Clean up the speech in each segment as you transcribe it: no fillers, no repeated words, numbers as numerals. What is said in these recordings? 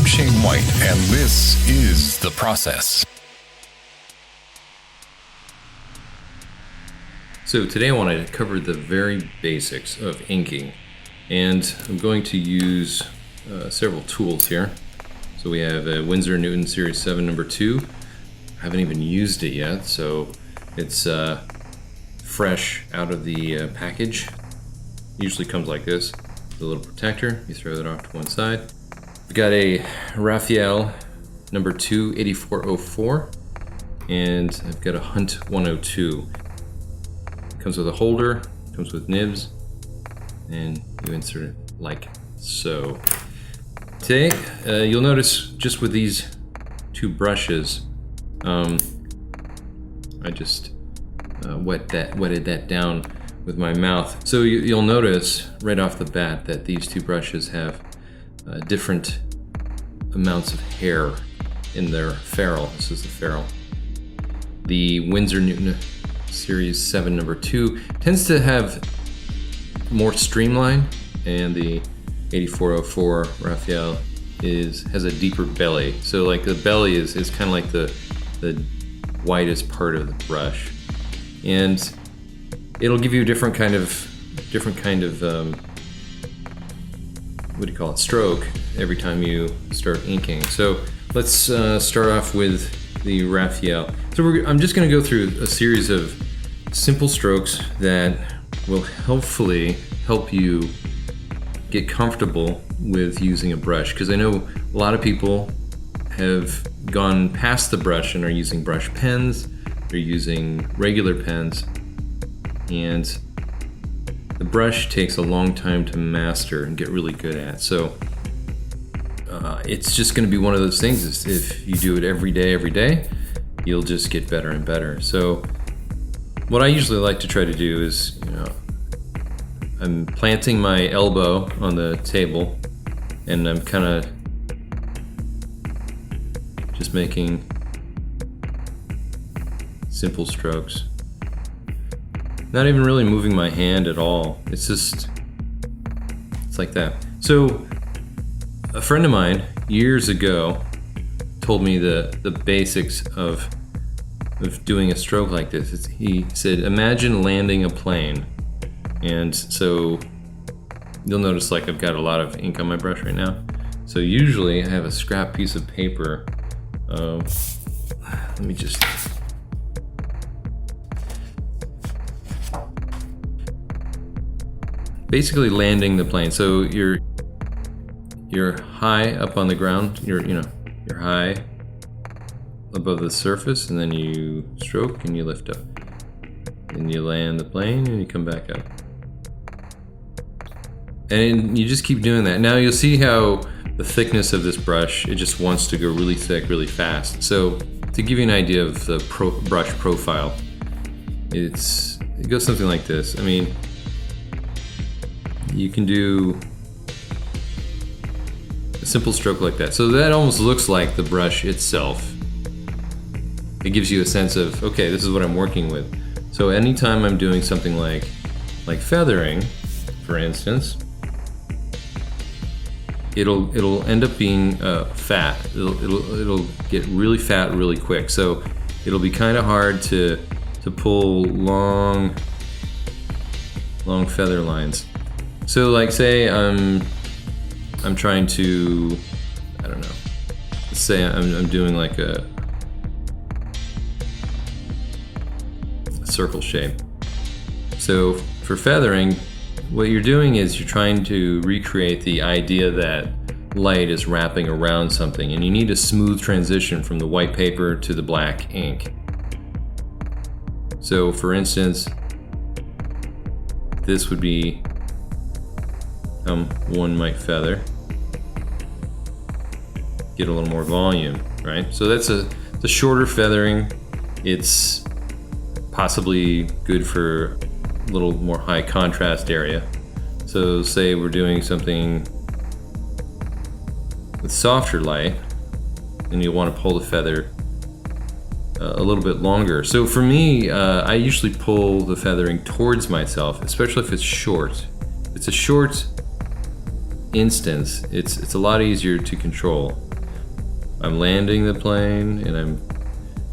I'm Shane White, and this is The Process. So today I want to cover the very basics of inking, and I'm going to use several tools here. So we have a Winsor & Newton Series 7 number 2. I haven't even used it yet, so it's fresh out of the package. Usually comes like this, with a little protector. You throw that off to one side. I've got a Raphael number 2 8404, and I've got a Hunt 102. Comes with a holder, comes with nibs, and you insert it like so. Today, you'll notice just with these two brushes, I just wetted that down with my mouth. So you'll notice right off the bat that these two brushes have different amounts of hair in their ferrule. This is the ferrule. The Winsor Newton Series 7 number 2 tends to have more streamline, and the 8404 Raphael has a deeper belly. So like the belly is kind of like the widest part of the brush, and it'll give you a different kind of what do you call it, stroke every time you start inking. So let's start off with the Raphael. So I'm just going to go through a series of simple strokes that will hopefully help you get comfortable with using a brush, because I know a lot of people have gone past the brush and are using brush pens, they're using regular pens, and the brush takes a long time to master and get really good at. So it's just going to be one of those things is if you do it every day, you'll just get better and better. So what I usually like to try to do is, I'm planting my elbow on the table, and I'm kind of just making simple strokes. Not even really moving my hand at all. It's like that. So a friend of mine years ago told me the basics of doing a stroke like this. He said, imagine landing a plane. And so you'll notice like I've got a lot of ink on my brush right now. So usually I have a scrap piece of paper. Let me just... Basically landing the plane. So you're high up on the ground. You're high above the surface, and then you stroke and you lift up. And you land the plane and you come back up. And you just keep doing that. Now you'll see how the thickness of this brush, it just wants to go really thick, really fast. So to give you an idea of the brush profile, it goes something like this. I mean, you can do a simple stroke like that. So that almost looks like the brush itself. It gives you a sense of, okay, this is what I'm working with. So anytime I'm doing something like feathering, for instance, it'll end up being fat. It'll get really fat really quick. So it'll be kind of hard to pull long feather lines. So like say I'm trying to, I don't know, let's say I'm doing like a circle shape. So for feathering, what you're doing is you're trying to recreate the idea that light is wrapping around something, and you need a smooth transition from the white paper to the black ink. So for instance, this would be one might feather, get a little more volume, right? So that's the shorter feathering. It's possibly good for a little more high contrast area. So say we're doing something with softer light, and you want to pull the feather a little bit longer. So for me, I usually pull the feathering towards myself, especially if it's short. If it's a short instance, it's a lot easier to control. I'm landing the plane and I'm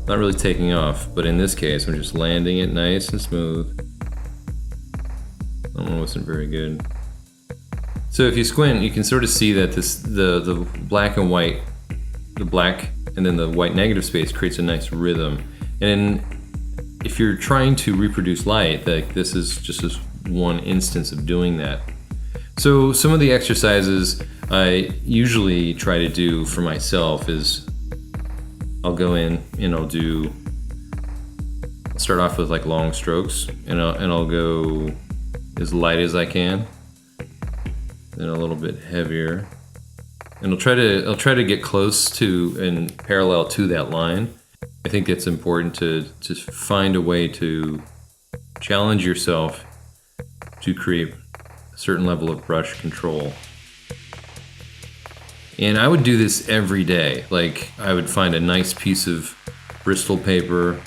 not really taking off, but in this case, I'm just landing it nice and smooth. That one wasn't very good. So if you squint, you can sort of see that the black and white, the black and then the white negative space creates a nice rhythm. And if you're trying to reproduce light, like this is just this one instance of doing that. So some of the exercises I usually try to do for myself is I'll go in and I'll start off with like long strokes, and I'll go as light as I can, then a little bit heavier, and I'll try to get close to and parallel to that line. I think it's important to find a way to challenge yourself to create a certain level of brush control. And I would do this every day. Like, I would find a nice piece of Bristol paper,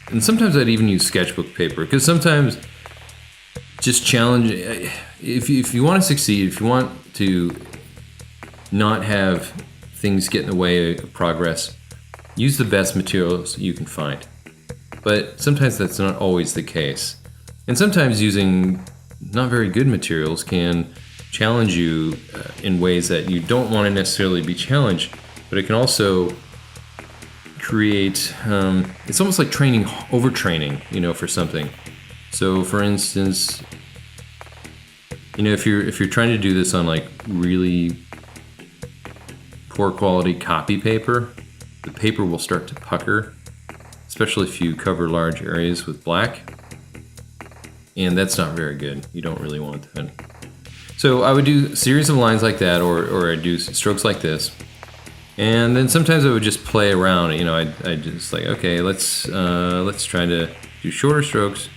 and sometimes I'd even use sketchbook paper, because sometimes just challenge, if you want to succeed, if you want to not have things get in the way of progress, use the best materials you can find. But sometimes that's not always the case. And sometimes using not very good materials can challenge you in ways that you don't want to necessarily be challenged, but it can also create, it's almost like overtraining, for something. So for instance, if you're trying to do this on like really poor quality copy paper, the paper will start to pucker, especially if you cover large areas with black, and that's not very good. You don't really want that. So I would do a series of lines like that, or I'd do strokes like this, and then sometimes I would just play around. I'd just like, okay, let's try to do shorter strokes.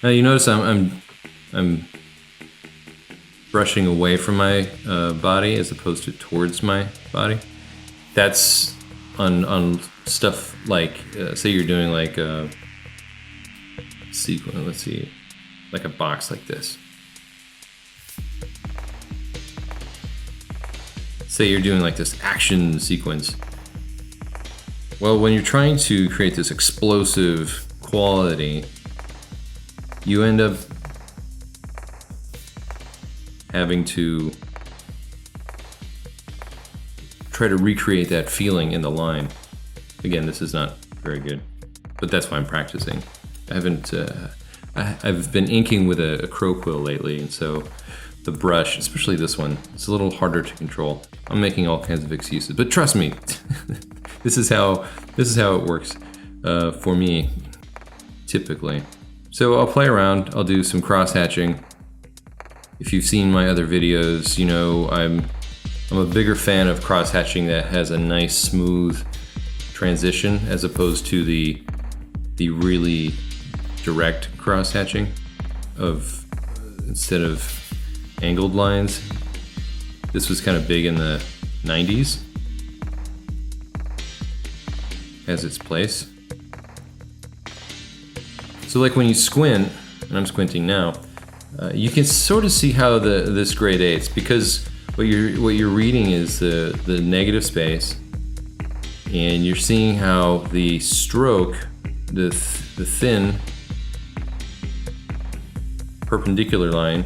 Now you notice I'm brushing away from my body as opposed to towards my body. That's on stuff like, say you're doing like a sequence. Let's see, like a box like this. Say you're doing like this action sequence. Well, when you're trying to create this explosive quality, you end up having to try to recreate that feeling in the line. Again, this is not very good, but that's why I'm practicing. I've been inking with a crow quill lately, and so the brush, especially this one, it's a little harder to control. I'm making all kinds of excuses, but trust me, this is how it works for me, typically. So I'll play around. I'll do some cross hatching. If you've seen my other videos, I'm a bigger fan of cross hatching that has a nice smooth transition as opposed to the really direct cross hatching of instead of angled lines. This was kind of big in the 90s. Has its place. So like when you squint, and I'm squinting now, you can sort of see how this gradates, because what you're reading is the negative space, and you're seeing how the stroke, the thin perpendicular line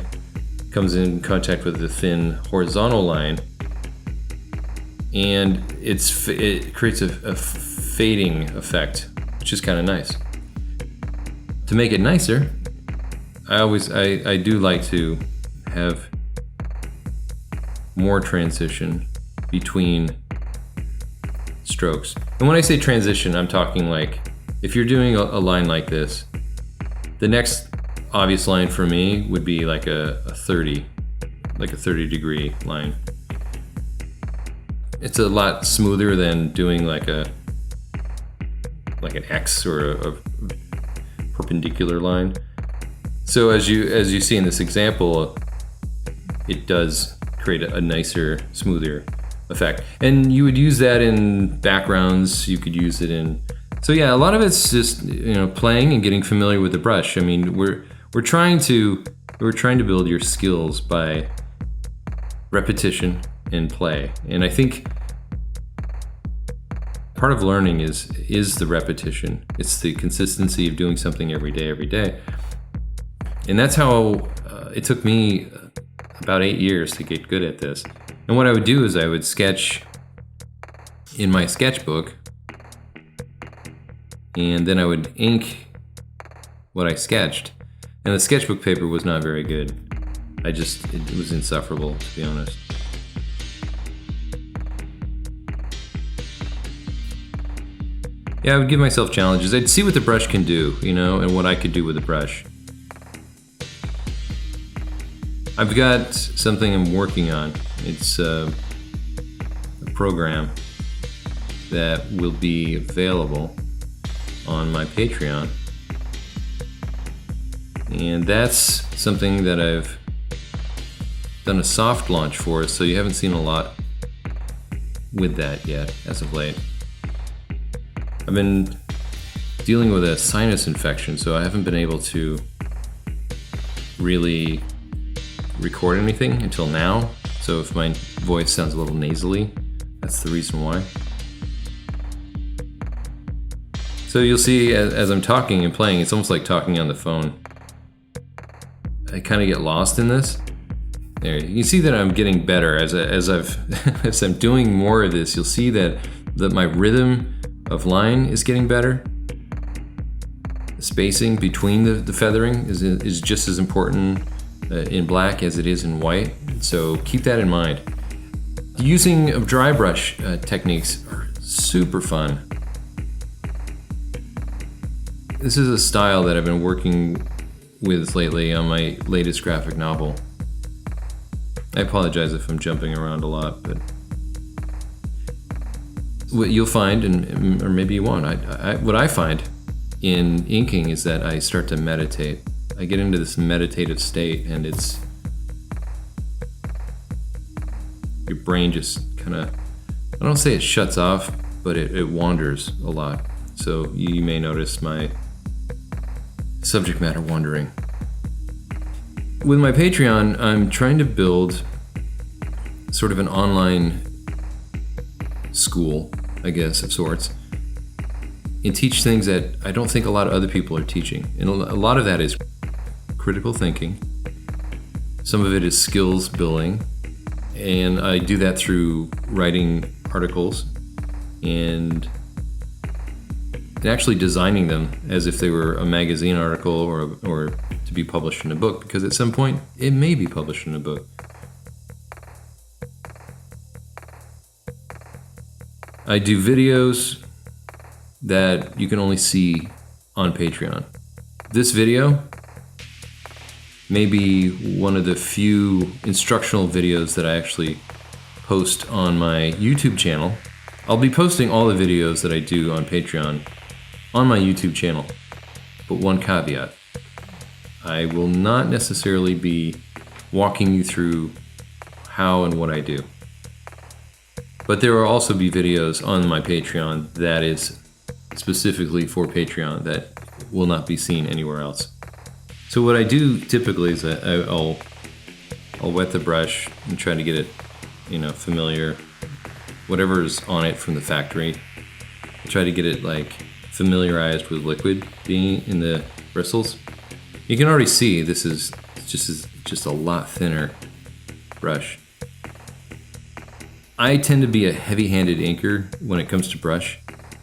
comes in contact with the thin horizontal line, and it creates a fading effect, which is kind of nice. To make it nicer, I do like to have more transition between strokes. And when I say transition, I'm talking like, if you're doing a line like this, the next obvious line for me would be like a 30 degree line. It's a lot smoother than doing like an X or a perpendicular line. So as you see in this example, it does create a nicer, smoother effect. And you would use that in backgrounds. You could use it in. So yeah, a lot of it's just playing and getting familiar with the brush. I mean, we're trying to build your skills by repetition and play. And I think part of learning is the repetition. It's the consistency of doing something every day. And that's how it took me about 8 years to get good at this. And what I would do is I would sketch in my sketchbook, and then I would ink what I sketched. And the sketchbook paper was not very good. It was insufferable, to be honest. Yeah, I would give myself challenges. I'd see what the brush can do, and what I could do with the brush. I've got something I'm working on. It's a program that will be available on my Patreon. And that's something that I've done a soft launch for, so you haven't seen a lot with that yet as of late. I've been dealing with a sinus infection, so I haven't been able to really record anything until now. So if my voice sounds a little nasally, that's the reason why. So you'll see as I'm talking and playing, it's almost like talking on the phone. I kind of get lost in this. There, you can see that I'm getting better as I'm doing more of this. You'll see that my rhythm of line is getting better. The spacing between the feathering is just as important in black as it is in white. So keep that in mind. Using dry brush techniques are super fun. This is a style that I've been working with lately on my latest graphic novel. I apologize if I'm jumping around a lot, but what you'll find, or maybe you won't, what I find in inking is that I start to meditate. I get into this meditative state, and your brain just kind of, I don't say it shuts off, but it wanders a lot. So you may notice my subject matter wandering. With my Patreon, I'm trying to build sort of an online school, I guess, of sorts, and teach things that I don't think a lot of other people are teaching. And a lot of that is critical thinking. Some of it is skills building, and I do that through writing articles and actually designing them as if they were a magazine article or to be published in a book, because at some point it may be published in a book. I do videos that you can only see on Patreon. This video may be one of the few instructional videos that I actually post on my YouTube channel. I'll be posting all the videos that I do on Patreon on my YouTube channel, but one caveat. I will not necessarily be walking you through how and what I do. But there will also be videos on my Patreon that is specifically for Patreon that will not be seen anywhere else. So what I do typically is I'll wet the brush and try to get it, familiar. Whatever's on it from the factory, I try to get it familiarized with liquid being in the bristles. You can already see this is just a lot thinner brush. I tend to be a heavy-handed inker when it comes to brush,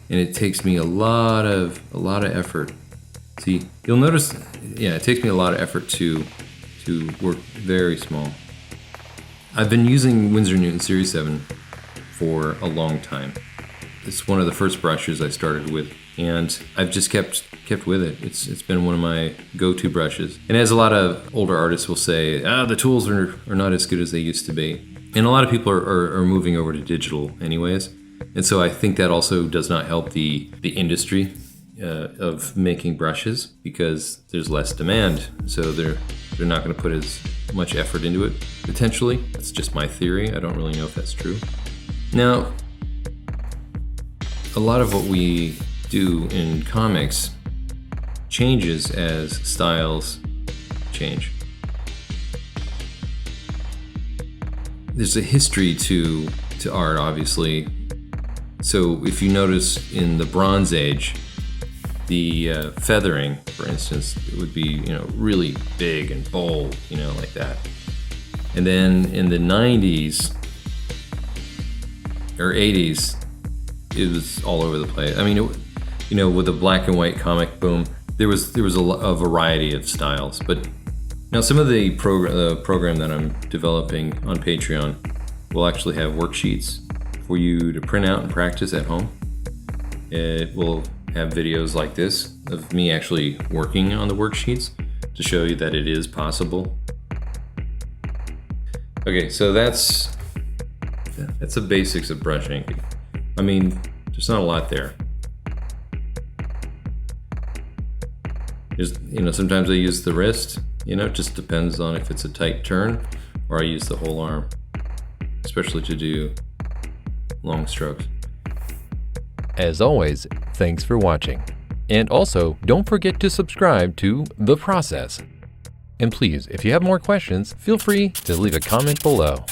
and it takes me a lot of effort. See, you'll notice, it takes me a lot of effort to work very small. I've been using Winsor Newton Series 7 for a long time. It's one of the first brushes I started with, and I've just kept with it. It's been one of my go-to brushes. And as a lot of older artists will say, the tools are not as good as they used to be. And a lot of people are moving over to digital anyways. And so I think that also does not help the industry of making brushes, because there's less demand. So they're not going to put as much effort into it, potentially. That's just my theory. I don't really know if that's true. Now, a lot of what we do in comics changes as styles change. There's a history to art, obviously. So if you notice in the Bronze Age, the feathering, for instance, it would be, really big and bold, like that. And then in the 90s or 80s, it was all over the place. I mean, with the black and white comic boom, there was a variety of styles. But now some of the program that I'm developing on Patreon will actually have worksheets for you to print out and practice at home. It will have videos like this of me actually working on the worksheets to show you that it is possible. Okay, so that's the basics of brush inking. I mean, there's not a lot there. There's, sometimes I use the wrist, it just depends on if it's a tight turn, or I use the whole arm, especially to do long strokes. As always, thanks for watching. And also, don't forget to subscribe to The Process. And please, if you have more questions, feel free to leave a comment below.